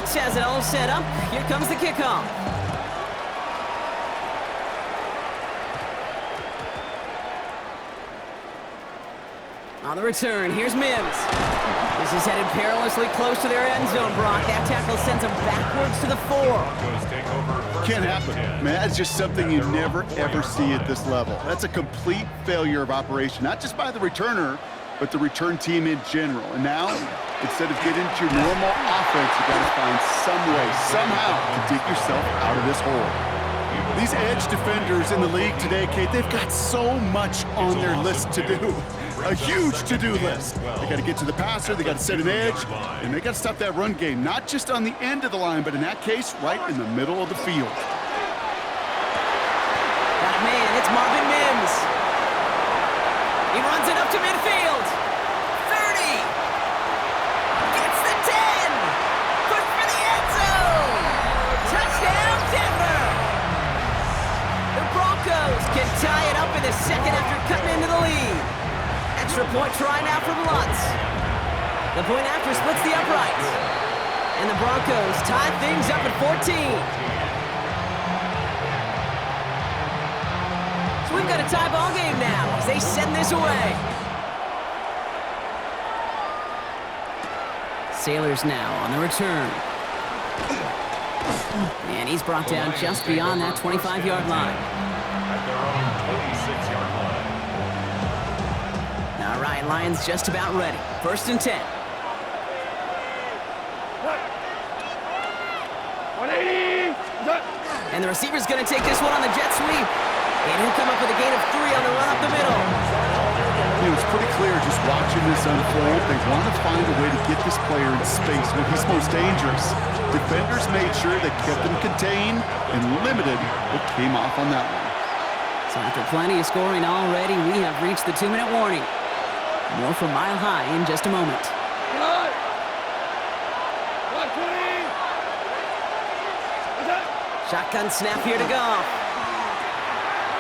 Bates has it all set up. Here comes the kickoff. On the return, here's Mims. This is headed perilously close to their end zone, Brock. That tackle sends him backwards to the 4. Can't happen. Man, that's just something you never, ever see at this level. That's a complete failure of operation, not just by the returner, but the return team in general. And now, instead of getting into your normal offense, you got to find some way, somehow, to dig yourself out of this hole. These edge defenders in the league today, Kate, they've got so much on their list to do. A huge to-do list. They got to get to the passer, they got to set an edge, and they got to stop that run game, not just on the end of the line, but in that case, right in the middle of the field. Got a man, it's Marvin Mims. He runs it up to midfield. 30. Gets the 10. Push for the end zone. Touchdown, Denver. The Broncos can tie it up in the second after cutting into the lead. Extra point try now from Lutz. The point after splits the uprights. And the Broncos tie things up at 14. So we've got a tie ball game now as they send this away. Sailors now on the return. And he's brought down just beyond that 25-yard line. At their own 26-yard line. All right, Lions just about ready. 1st and 10. 180. And the receiver's going to take this one on the jet sweep. And he'll come up with a gain of 3 on the run up the middle. You know, it's pretty clear just watching this unfold. They want to find a way to get this player in space when he's most dangerous. Defenders made sure they kept him contained and limited what came off on that one. So after plenty of scoring already, we have reached the 2-minute warning. More from Mile High in just a moment. Shotgun snap here to Goff.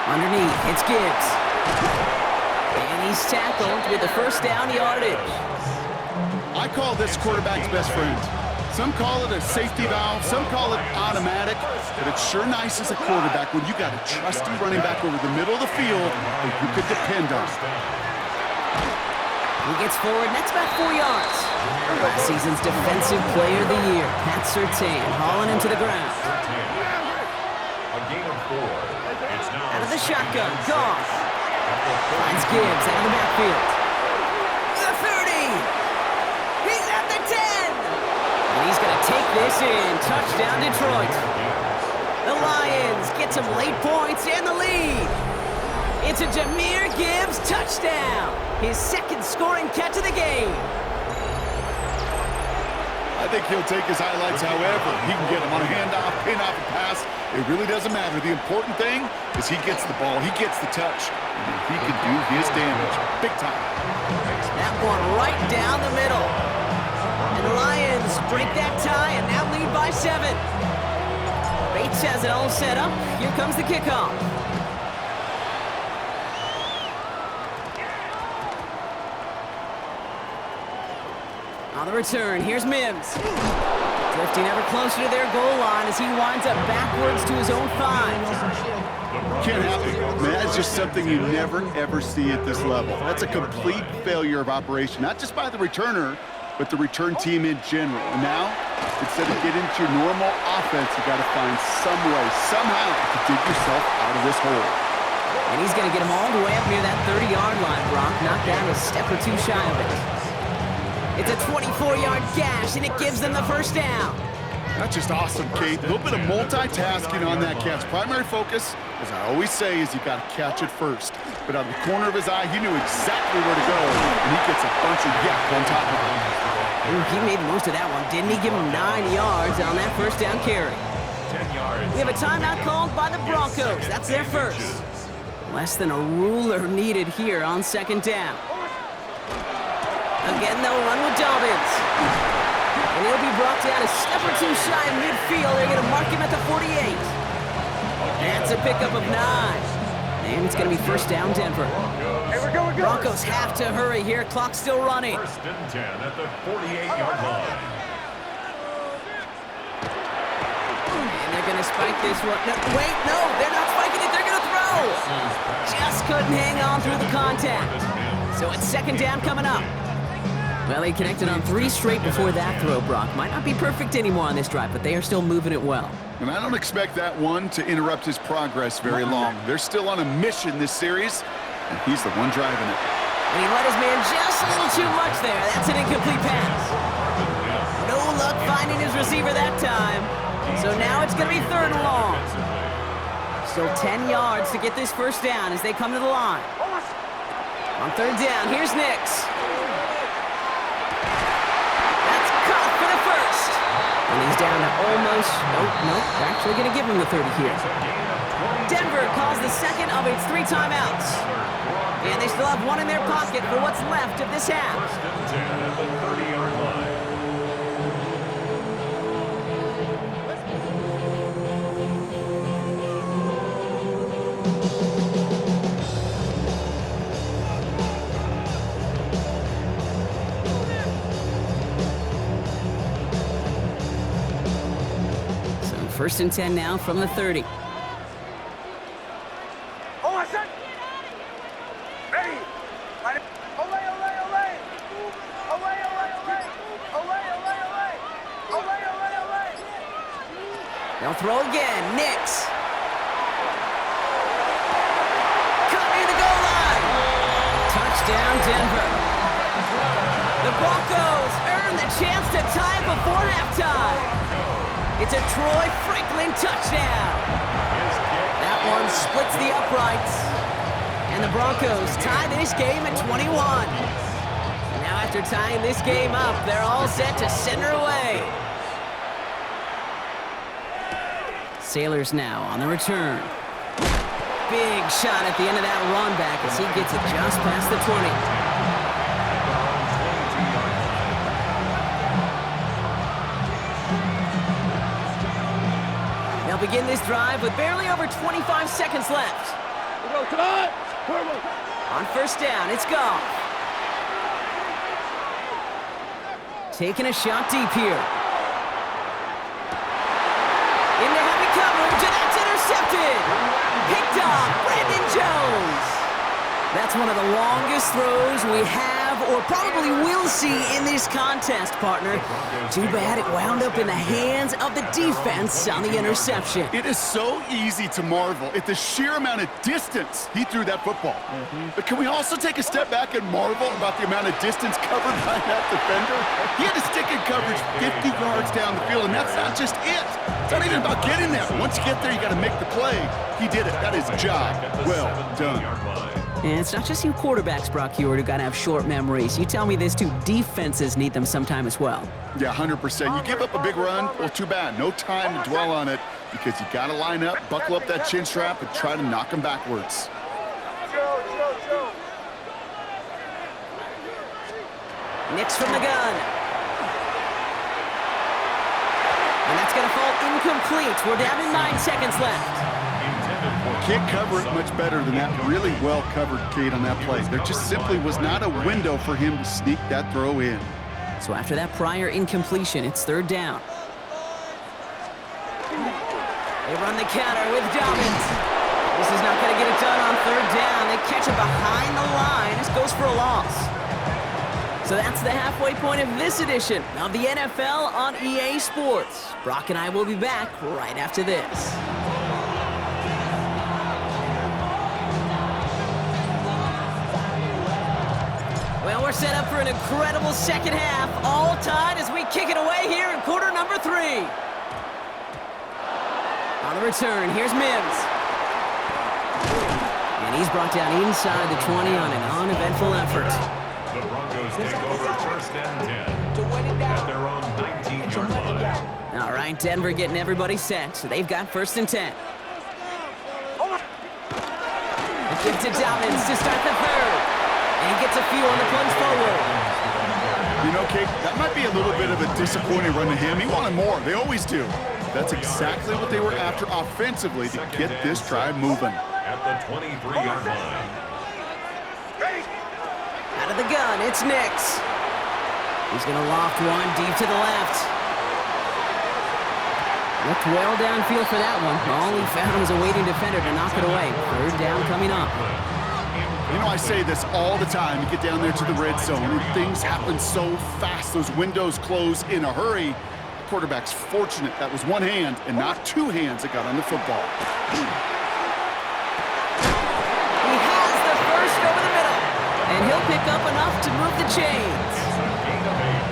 Underneath, it's Gibbs. And he's tackled with the first down yardage. I call this quarterback's best friend. Some call it a safety valve, some call it automatic, but it's sure nice as a quarterback when you got a trusty running back over the middle of the field that you could depend on. He gets forward, and that's about 4 yards. Last season's Defensive Player of the Year, Pat Surtain, hauling him to the ground. A gain of 4. It's now Out of the shotgun, Goff. Finds Gibbs out of the backfield. The 30. He's at the 10. And he's going to take this in. Touchdown, Detroit. The Lions get some late points and the lead. It's a Jahmyr Gibbs touchdown. His second scoring catch of the game. I think he'll take his highlights however he can get them on a handoff, pin off a pass. It really doesn't matter. The important thing is he gets the ball, he gets the touch, and he can do his damage big time. That one right down the middle. And the Lions break that tie and now lead by 7. Bates has it all set up. Here comes the kickoff. On the return, here's Mims. Drifting ever closer to their goal line as he winds up backwards to his own 5. Can't happen. Man, that's just something you never, ever see at this level. That's a complete failure of operation, not just by the returner, but the return team in general. And now, instead of getting into your normal offense, you got to find some way, somehow, to dig yourself out of this hole. And he's going to get him all the way up near that 30-yard line, Brock. Knocked down a step or two shy of it. It's a 24-yard gash, and it gives them the first down. That's just awesome, Kate. A little bit of multitasking on that catch. Primary focus, as I always say, is you got to catch it first. But out of the corner of his eye, he knew exactly where to go, and he gets a bunch of yak on top of him. Ooh, he made most of that one, didn't he? Give him 9 yards on that first down carry. 10 yards. We have a timeout called by the Broncos. That's their first. Less than a ruler needed here on second down. Again, they'll run with Dobbins. And he'll be brought down a step or two shy of midfield. They're going to mark him at the 48. That's a pickup of 9. And it's going to be first down, Denver. Broncos have to hurry here. Clock's still running. First and 10 at the 48-yard line. spike this one. No, wait, no, they're not spiking it. They're going to throw. Just couldn't hang on through the contact. So it's second down coming up. Well, he connected on 3 straight before that throw, Brock. Might not be perfect anymore on this drive, but they are still moving it well. And I don't expect that one to interrupt his progress very long. They're still on a mission this series, and he's the one driving it. And he let his man just a little too much there. That's an incomplete pass. No luck finding his receiver that time. So now it's going to be third and long. Still 10 yards to get this first down as they come to the line. On third down, here's Nix. That's caught for the first. And he's down to almost, nope, they're actually going to give him the 30 here. Denver calls the second of its 3 timeouts. And they still have one in their pocket for what's left of this half. First and 10 at the 30-yard line. So first and 10 now from the 30. They'll throw again. Nix. Cut near the goal line. Touchdown, Denver. The Broncos earn the chance to tie before halftime. It's a Troy Franklin touchdown. That one splits the uprights. And the Broncos tie this game at 21. Now after tying this game up, they're all set to send her away. Sailors now on the return. Big shot at the end of that run back as he gets it just past the 20. They'll begin this drive with barely over 25 seconds left. On first down, it's Goff. Taking a shot deep here. Into heavy coverage, and that's intercepted. Picked off, Brandon Jones. That's one of the longest throws we have or probably will see in this contest, partner. Too bad it wound up in the hands of the defense on the interception. It is so easy to marvel at the sheer amount of distance he threw that football. But can we also take a step back and marvel about the amount of distance covered by that defender? He had to stick in coverage 50 yards down the field, and that's not just it. It's not even about getting there. Once you get there, you got to make the play. He did it. That is job well done. And it's not just you quarterbacks, Brock Heward, who got to have short memories. You tell me this too, defenses need them sometime as well. Yeah, 100%. You give up a big run, well, too bad. No time to dwell on it because you got to line up, buckle up that chin strap, and try to knock them backwards. Nix from the gun. And that's going to fall incomplete. We're down to 9 seconds left. Can't cover it much better than that really well covered Kate on that play. There just simply was not a window for him to sneak that throw in. So after that prior incompletion, it's third down. They run the counter with Dobbins. This is not going to get it done on third down. They catch it behind the line. This goes for a loss. So that's the halfway point of this edition of the NFL on EA Sports. Brock and I will be back right after this. Well, we're set up for an incredible second half, all tied as we kick it away here in quarter number 3. On the return, here's Mims. And he's brought down inside the 20 on an uneventful effort. The Broncos take over first and 10 at their own 19-yard line. All right, Denver getting everybody set, so they've got first and 10. Give to Dobbins to start the third. And he gets a few on the plunge forward. You know, Kate, that might be a little bit of a disappointing run to him. He wanted more. They always do. That's exactly what they were after offensively to get this drive moving. At the 23-yard line. Out of the gun, it's Nix. He's going to loft one deep to the left. Looked well downfield for that one. All he found was a waiting defender to knock it away. Third down coming up. You know, I say this all the time. You get down there to the red zone, and things happen so fast. Those windows close in a hurry. The quarterback's fortunate that was one hand and not two hands that got on the football. He has the first over the middle, and he'll pick up enough to move the chains.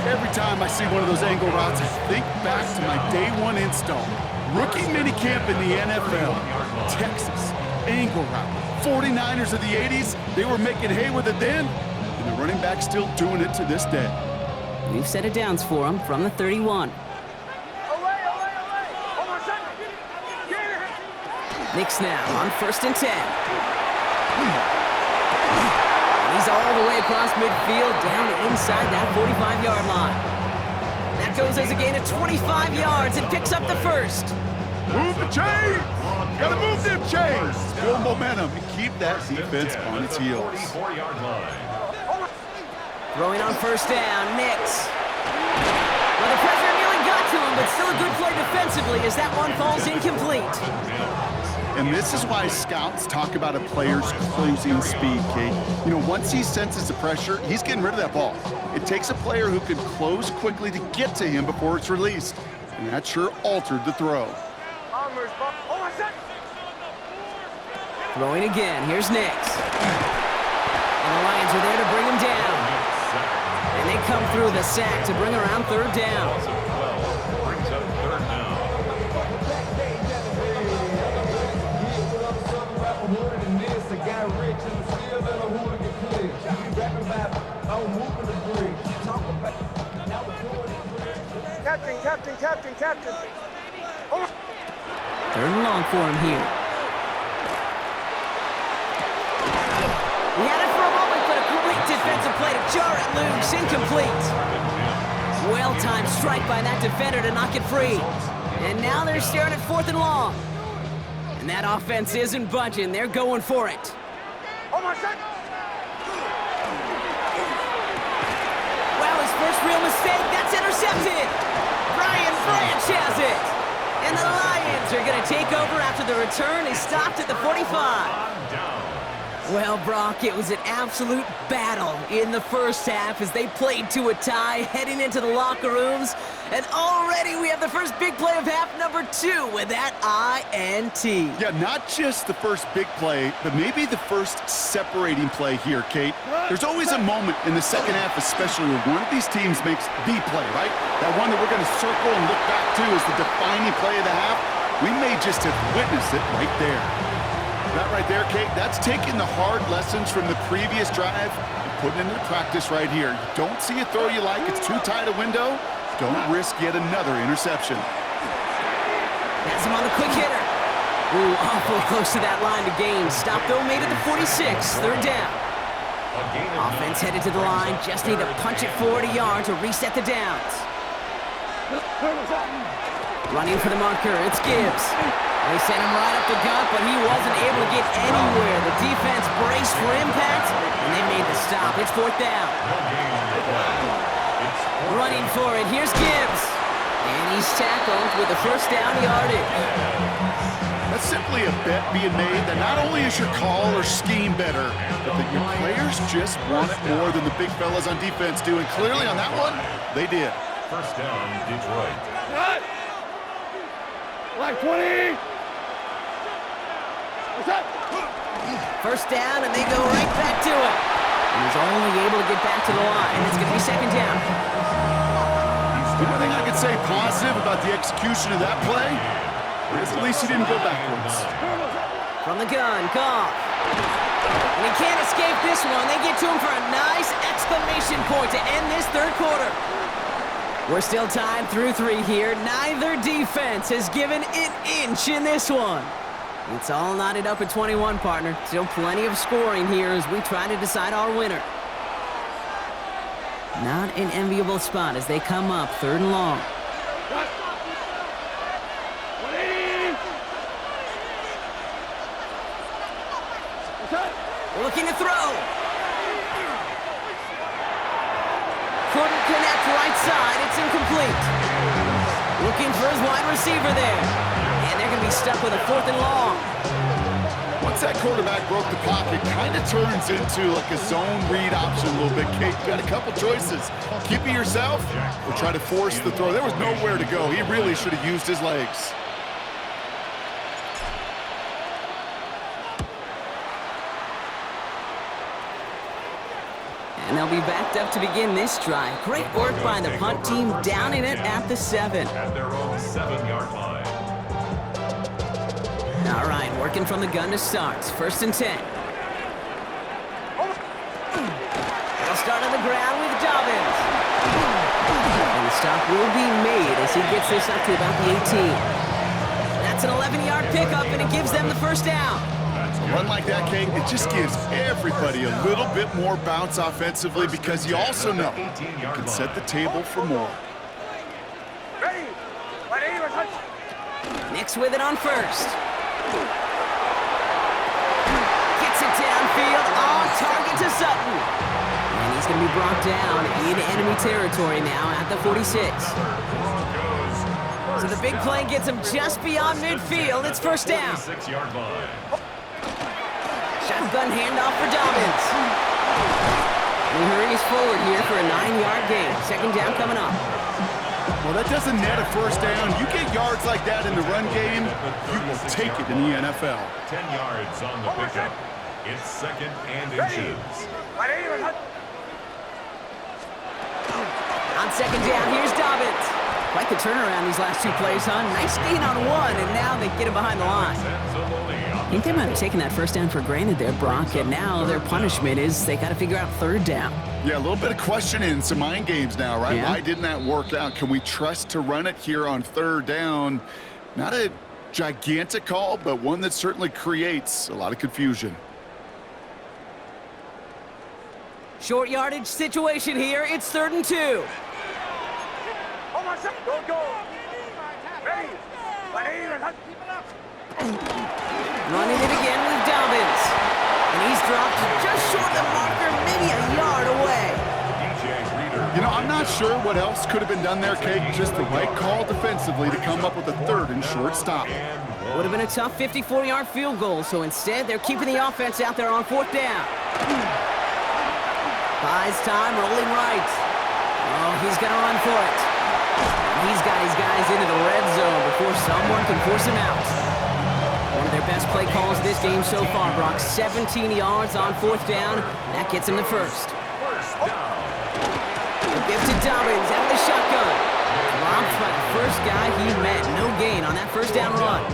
Every time I see one of those angle routes, I think back to my day one install. Rookie minicamp in the NFL. Texas, angle route. 49ers of the 80s, they were making hay with it then, and the running back's still doing it to this day. We've set it downs for him from the 31. Knicks now on 1st and 10. He's all the way across midfield, down inside that 45-yard line. That goes as a gain of 25 yards and picks up the first. Move the chains! Gotta move them chains! Build momentum and keep that defense on its heels. Throwing on 1st down, Knicks. Well, the pressure nearly got to him, but still a good play defensively as that one falls incomplete. And this is why scouts talk about a player's closing speed, Kate. You know, once he senses the pressure, he's getting rid of that ball. It takes a player who can close quickly to get to him before it's released. And that sure altered the throw. Throwing again. Here's Knicks. And the Lions are there to bring him down. And they come through the sack to bring around 3rd down. Captain. 3rd and long for him here. He had it for a moment, but a great defensive play to jar it loose. Incomplete. Well-timed strike by that defender to knock it free. And now they're staring at 4th and long. And that offense isn't budging. They're going for it. Well, his first real mistake. That's intercepted. Brian Branch has it. And the Lions are going to take over after the return. They stopped at the 45. Well, Brock, it was an absolute battle in the first half as they played to a tie, heading into the locker rooms. And already we have the first big play of half number 2 with that INT. Yeah, not just the first big play, but maybe the first separating play here, Kate. There's always a moment in the second half, especially when one of these teams makes the play, right? That one that we're going to circle and look back to as the defining play of the half. We may just have witnessed it right there. That right there, Kate, that's taking the hard lessons from the previous drive and putting it into practice right here. You don't see a throw you like, it's too tight a window. Don't risk yet another interception. That's him on the quick hitter. Ooh, awful close to that line to gain. Stop though, made it to 46, 3rd down. Offense headed to the line, just need to punch it 40 yards to reset the downs. Running for the marker, it's Gibbs. They sent him right up the gut, but he wasn't able to get anywhere. The defense braced for impact, and they made the stop. It's 4th down. Running for it, here's Gibbs. And he's tackled with the 1st down yardage. That's simply a bet being made that not only is your call or scheme better, but that your players just want it more than the big fellas on defense do. And clearly on that one, they did. 1st down, Detroit. Cut! Like 20! What's up? 1st down, and they go right back to it. And he's only able to get back to the line. It's going to be 2nd down. The only thing I could say positive about the execution of that play is at least he didn't go backwards. From the gun, Goff. And he can't escape this one. They get to him for a nice exclamation point to end this 3rd quarter. We're still tied through 3 here. Neither defense has given an inch in this one. It's all knotted up at 21, partner. Still plenty of scoring here as we try to decide our winner. Not an enviable spot as they come up 3rd and long. Looking to throw. Couldn't connect right side. It's incomplete. Looking for his wide receiver there. And they're going to be stuck with a 4th and long. Once that quarterback broke the pocket, kind of turns into like a zone read option a little bit. Kate, you got a couple choices. Keep it yourself or try to force the throw. There was nowhere to go. He really should have used his legs. And they'll be backed up to begin this drive. Great work by the punt team, down in it at the 7. At their own 7-yard line. All right, working from the gun to start. 1st and 10. They'll start on the ground with Dobbins. And the stop will be made as he gets this up to about the 18. That's an 11-yard pickup, and it gives them the 1st down. A run like that, Kate, it just gives everybody a little bit more bounce offensively because you also know you can set the table for more. Nix with it on 1st. Gets it downfield, on target to Sutton. And he's going to be brought down in enemy territory now at the 46. So the big play gets him just beyond midfield. It's 1st down. 6-yard line. Shotgun handoff for Dobbins. And he hurries forward here for a 9-yard gain. 2nd down coming up. Well, that doesn't net a 1st down. You get yards like that in the run game, you will take it in the NFL. 10 yards on the pickup. It's 2nd and inches. On 2nd down, here's Dobbins. Quite the turnaround these last 2 plays, huh? Nice gain on 1, and now they get him behind the line. I think they might have taken that 1st down for granted there, Brock, and now their punishment is they got to figure out 3rd down. Yeah, a little bit of questioning, some mind games now, right? Yeah. Why didn't that work out? Can we trust to run it here on 3rd down? Not a gigantic call, but one that certainly creates a lot of confusion. Short yardage situation here. It's 3rd and 2. Running it again with Dobbins. And he's dropped just short of the marker, maybe a yard away. You know, I'm not sure what else could have been done there, Kate. Just the right call defensively to come up with a 3rd and short stop. Would have been a tough 54-yard field goal, so instead they're keeping the offense out there on 4th down. Buys time, rolling right. Oh, he's going to run for it. He's got his guys into the red zone before someone can force him out. One of their best play calls this game so far, Brock. 17 yards on 4th down. That gets him the 1st. The gift to Dobbins out of the shotgun. Dropped by the first guy he met. No gain on that 1st down run.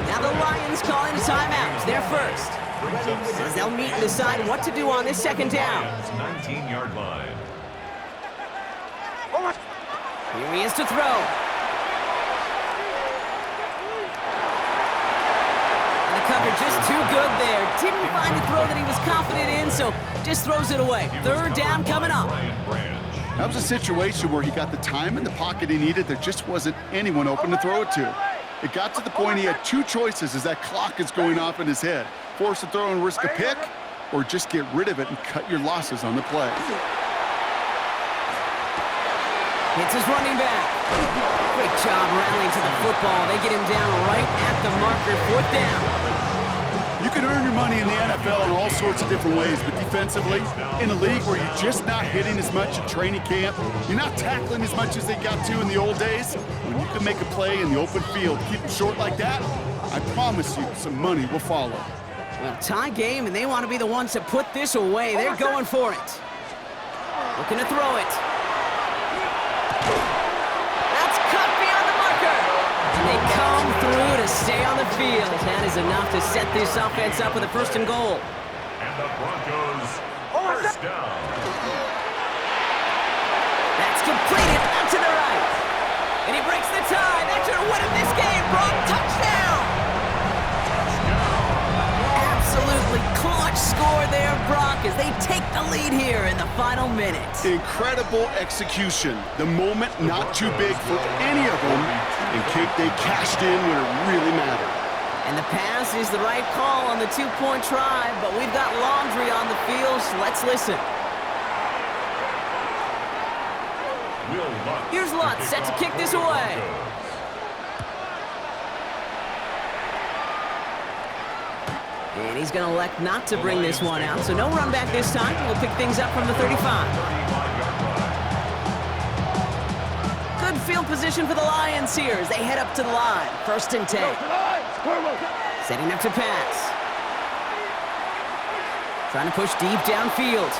Now the Lions calling a timeout. They're 1st. As they'll meet and decide what to do on this 2nd down. 19-yard line. Here he is to throw. And the cover just too good there. Didn't find a throw that he was confident in, so just throws it away. 3rd down coming up. That was a situation where he got the time in the pocket he needed. There just wasn't anyone open to throw it to. It got to the point he had 2 choices as that clock is going off in his head. Force a throw and risk a pick, or just get rid of it and cut your losses on the play. It's his running back. Great job rallying to the football. They get him down right at the marker. 4th down. You can earn your money in the NFL in all sorts of different ways, but defensively, in a league where you're just not hitting as much at training camp, you're not tackling as much as they got to in the old days, when you can make a play in the open field, keep it short like that, I promise you some money will follow. Well, tie game, and they want to be the ones that put this away. They're going for it. Looking to throw it. That's cut beyond the marker. And they come through to stay on the field. That is enough to set this offense up with a 1st and goal. And the Broncos 1st down. That's completed out to the right. And he breaks the tie. That should have won him this game. Brock, touchdown. Absolutely clutch score there, Brock, as they take the lead here in the final minute. Incredible execution. The moment not too big for any of them, and Kate, they cashed in when it really mattered. And the pass is the right call on the 2-point try, but we've got laundry on the field, so let's listen. Will Lutz Here's Lutz set to kick this away. And he's going to elect not to bring this one out, so no run back this time. We'll pick things up from the 35. Good field position for the Lions here as they head up to the line. 1st and 10. Setting up to pass. Trying to push deep downfield.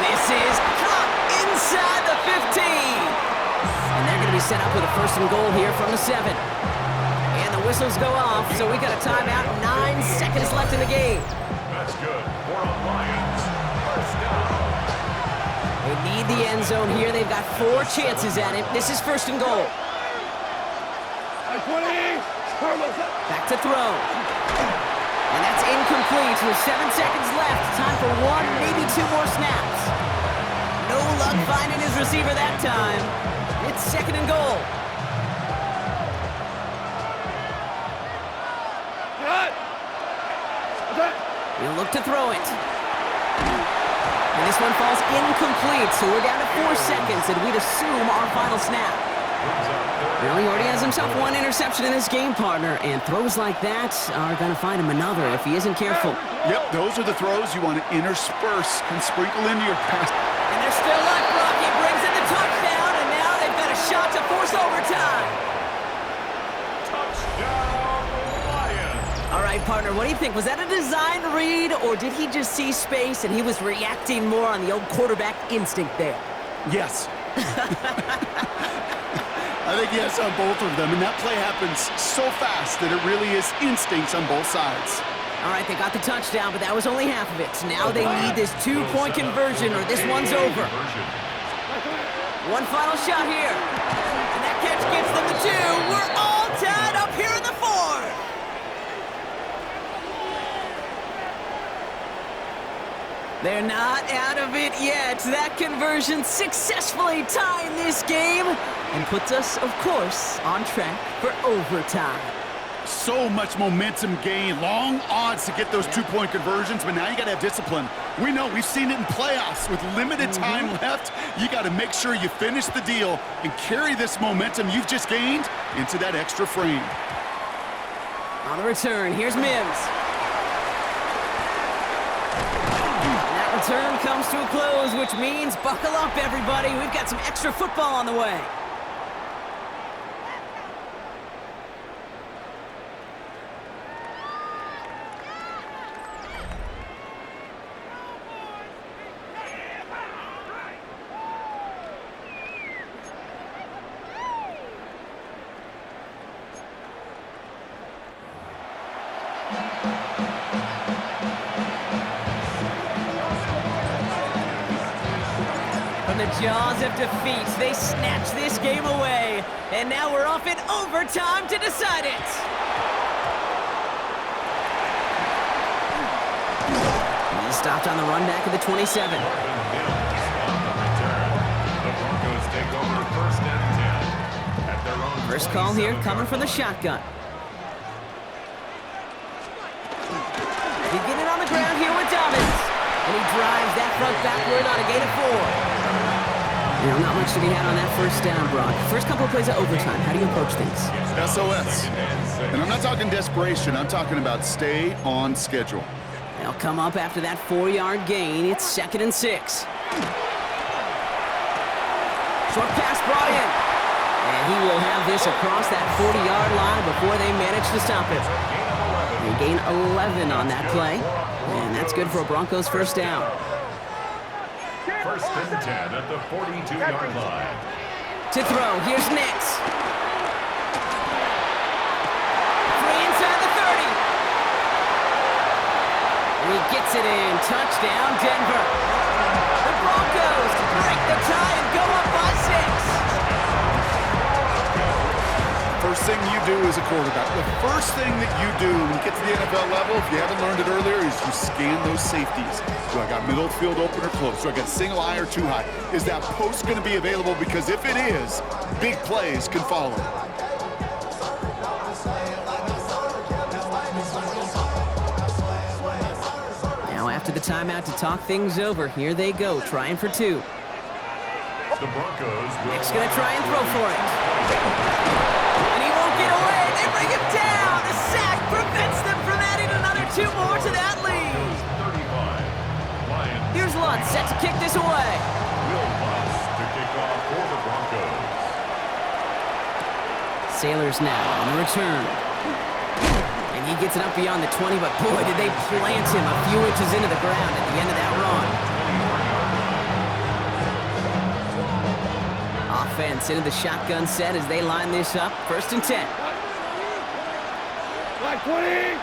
This is caught inside the 15. And they're going to be set up with a 1st and goal here from the 7. And the whistles go off, so we got a timeout. 9 seconds left in the game. That's good for a Lions. 1st down. They need the end zone here. They've got 4 chances at it. This is 1st and goal. Back to throw. And that's incomplete with 7 seconds left. Time for 1, maybe 2 more snaps. No luck finding his receiver that time. It's 2nd and goal. He'll look to throw it. And this one falls incomplete, so we're down to 4 seconds, and we'd assume our final snap. Well, he already has himself 1 interception in this game, partner, and throws like that are going to find him another if he isn't careful. Yep, those are the throws you want to intersperse and sprinkle into your pass. And they're still alive. Rocky brings in the touchdown, and now they've got a shot to force overtime. Touchdown, Lions. All right, partner, what do you think? Was that a design read, or did he just see space and he was reacting more on the old quarterback instinct there? Yes. I think yes on both of them, and that play happens so fast that it really is instincts on both sides. All right, they got the touchdown, but that was only half of it. Now they need this 2-point conversion or this one's over. One final shot here. And that catch gives them the 2. We're all tied up here in the 4th. They're not out of it yet. That conversion successfully tying this game and puts us, of course, on track for overtime. So much momentum gain, long odds to get those 2-point conversions, but now you got to have discipline. We know, we've seen it in playoffs. With limited time left, you got to make sure you finish the deal and carry this momentum you've just gained into that extra frame. On the return, here's Mims. Turn comes to a close, which means buckle up, everybody. We've got some extra football on the way. From the jaws of defeat, they snatch this game away. And now we're off in overtime to decide it. He's stopped on the run back of the 27. The Broncos take over 1st and 10. At their own First call here coming from the shotgun. They get it on the ground here with Dobbins. And he drives that front backward on a gain of 4. You know, not much to be had on that 1st down, Brock. First couple of plays of overtime, how do you approach things? SOS. And I'm not talking desperation. I'm talking about stay on schedule. They'll come up after that 4-yard gain. It's 2nd and 6. Short pass brought in. And he will have this across that 40-yard line before they manage to stop it. They gain 11 on that play. And that's good for a Broncos 1st down. 1st and 10 at the 42-yard line. To throw, here's Nix. Free inside the 30. And he gets it in. Touchdown, Denver. The Broncos break the tie and go up by 6. First thing you do as a quarterback, the first thing that you do when you get to the NFL level, if you haven't learned it earlier, is you scan those safeties. Do I got middle field open or close? Do I got single high or too high? Is that post going to be available? Because if it is, big plays can follow. Now after the timeout to talk things over, here they go, trying for 2. The Broncos will Nick's going to try and throw for it. And he won't get away. They bring him down. The sack prevents them from adding 2 more to that lead. 35. Lions. Here's Lutz set to kick this away. Will Lutz to kick off for the Broncos. Sailors now on the return. And he gets it up beyond the 20, but boy, did they plant him a few inches into the ground at the end of that run. Offense into the shotgun set as they line this up. 1st and 10. Like 20.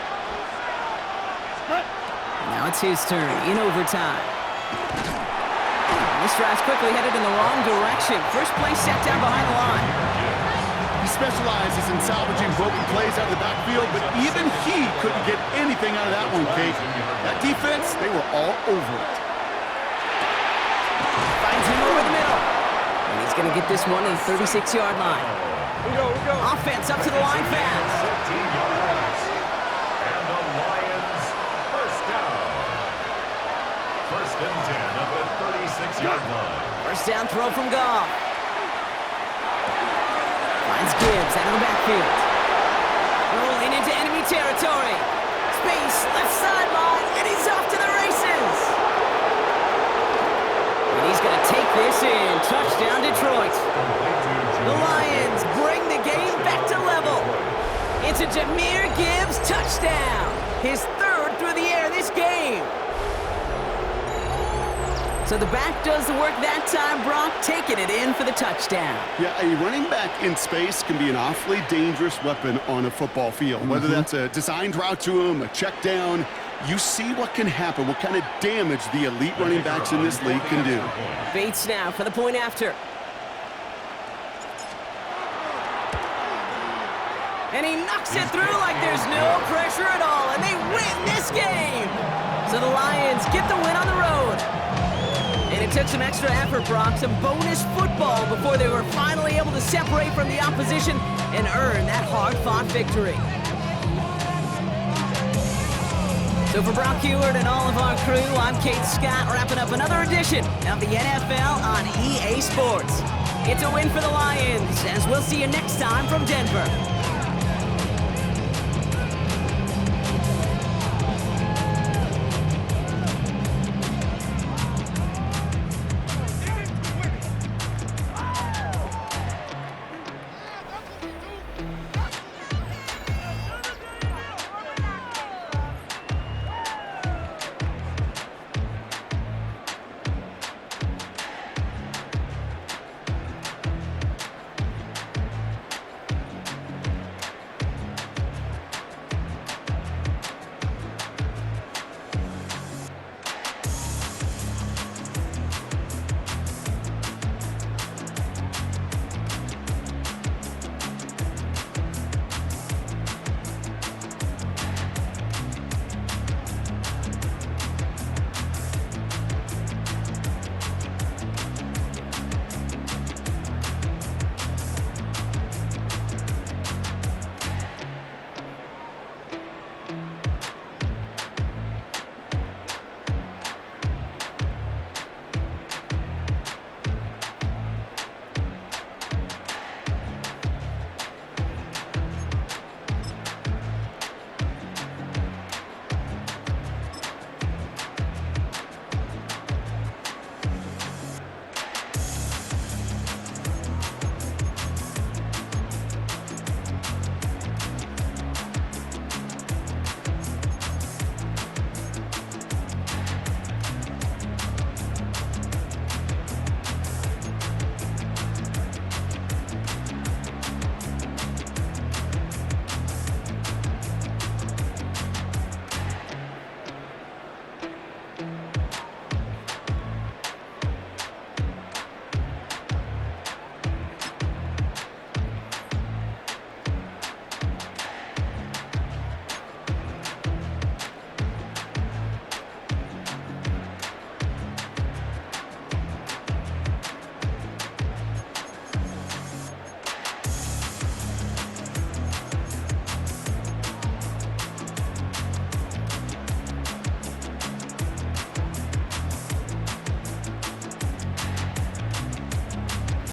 Now it's his turn in overtime. This drive's quickly headed in the wrong direction. First play set down behind the line. He specializes in salvaging broken plays out of the backfield, but even he couldn't get anything out of that one, Kate. That defense, they were all over it. Finds him over the middle. And he's going to get this one to the 36-yard line. We go. Offense up to the line fast. 15 yards. And the Lions first down. 1st and 10 at the 36-yard line. First down throw from Goff. Finds Gibbs out of the backfield. Rolling into enemy territory. Space, left sideline, and he's off to the races. And he's going to take this in. Touchdown, Detroit. The Lions bring the game back to level. It's a Jahmyr Gibbs touchdown. His 3rd through the air this game. So the back does the work that time, Brock, taking it in for the touchdown. Yeah, a running back in space can be an awfully dangerous weapon on a football field. Whether that's a designed route to him, a check down, you see what can happen, what kind of damage the elite running backs in this league can do. Bates now for the point after. And he knocks it through like there's no pressure at all, and they win this game. So the Lions get the win on the road. And it took some extra effort, Brock, some bonus football before they were finally able to separate from the opposition and earn that hard-fought victory. So for Brock Heward and all of our crew, I'm Kate Scott, wrapping up another edition of the NFL on EA Sports. It's a win for the Lions, as we'll see you next time from Denver.